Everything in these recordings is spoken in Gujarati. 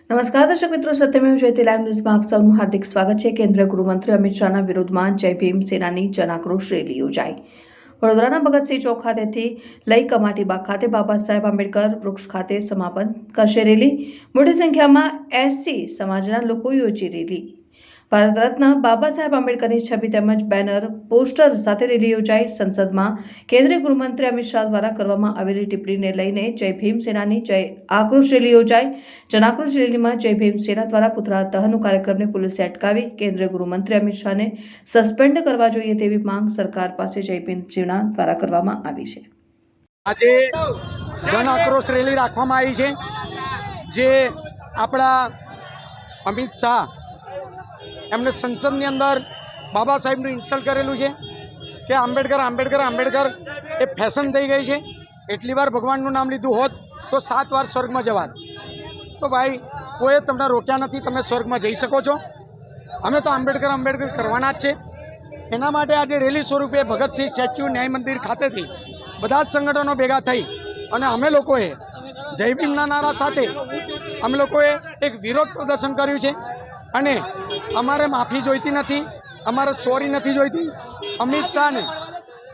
નમસ્કાર દર્શક મિત્રો, સત્યમેવ જયતે લાઈવ ન્યૂઝમાં આપ સૌનું હાર્દિક સ્વાગત છે। કેન્દ્રીય ગૃહમંત્રી અમિત શાહના વિરોધમાં જય ભીમ સેનાની જનાક્રોશ રેલી યોજાઈ। વડોદરાના ભગતસિંહ ચોક ખાતેથી લઈ કમાટી બાગ ખાતે બાબા સાહેબ આંબેડકર વૃક્ષ ખાતે સમાપન કરશે રેલી। મોટી સંખ્યામાં એસસી સમાજના લોકો યોજી રેલી। ભારત રત્ન બાબા સાહેબ આંબેડકરની છબી તેમજ બેનર પોસ્ટર સાથે રેલી યોજાઈ। સંસદમાં કેન્દ્રીય ગૃહમંત્રી અમિત શાહ દ્વારા કરવામાં આવેલી ટિપ્પણીને લઈને જય ભીમ સેનાની જય આક્રોશ રેલી યોજાઈ। જનાક્રોશ રેલીમાં જય ભીમ સેના દ્વારા પુતળા દહનનો કાર્યક્રમને પોલીસે અટકાવી કેન્દ્રીય ગૃહમંત્રી અમિત શાહને સસ્પેન્ડ કરવા જોઈએ તેવી માંગ સરકાર પાસે જય ભીમ સેના દ્વારા કરવામાં આવી છે। આજે જન આક્રોશ રેલી રાખવામાં આવી છે, જે આપણા અમિત શાહ એમને સંસદની અંદર બાબા સાહેબનું ઇન્સલ્ટ કરેલું છે કે આંબેડકર આંબેડકર આંબેડકર એ ફેશન થઈ ગઈ છે। એટલી વાર ભગવાનનું નામ લીધું હોત તો 7 વાર સ્વર્ગમાં જવાત। તો ભાઈ કોઈએ તમને રોક્યા નથી, તમે સ્વર્ગમાં જઈ શકો છો। અમે તો આંબેડકર આંબેડકર કરવાના જ છે। એના માટે આજે રેલી સ્વરૂપે ભગતસિંહ સ્ટેચ્યુ ન્યાય મંદિર ખાતેથી બધા જ સંગઠનો ભેગા થઈ અને અમે લોકોએ જય ભીમના નારા સાથે અમે લોકોએ એક વિરોધ પ્રદર્શન કર્યું છે। અને અમારે માફી જોઈતી નથી, અમારે સોરી નથી જોઈતી। અમિત શાહને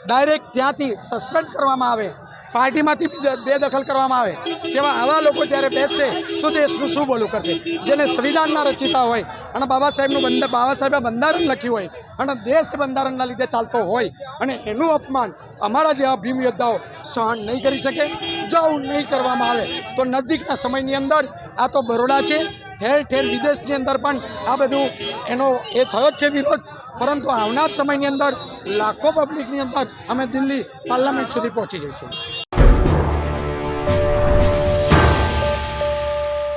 ડાયરેક્ટ ત્યાંથી સસ્પેન્ડ કરવામાં આવે, પાર્ટીમાંથી બેદખલ કરવામાં આવે। તેવા આવા લોકો જ્યારે બેસશે તો દેશનું શું બોલું કરશે? જેને સંવિધાનના રચિતા હોય અને બાબા સાહેબે બંધારણ લખ્યું હોય અને દેશ બંધારણના લીધે ચાલતો હોય અને એનું અપમાન અમારા જેવા ભીમ યોદ્ધાઓ સહન નહીં કરી શકે। જો આવું નહીં કરવામાં આવે તો નજીકના સમયની અંદર આ તો બરોડા છે, ઠેર ઠેર વિદેશની અંદર પણ આ બધું એનો એ થયો જ છે વિરોધ। પરંતુ આવનાર સમયની અંદર લાખો પબ્લિકની અંદર અમે દિલ્હી પાર્લામેન્ટ સુધી પહોંચી જઈશું।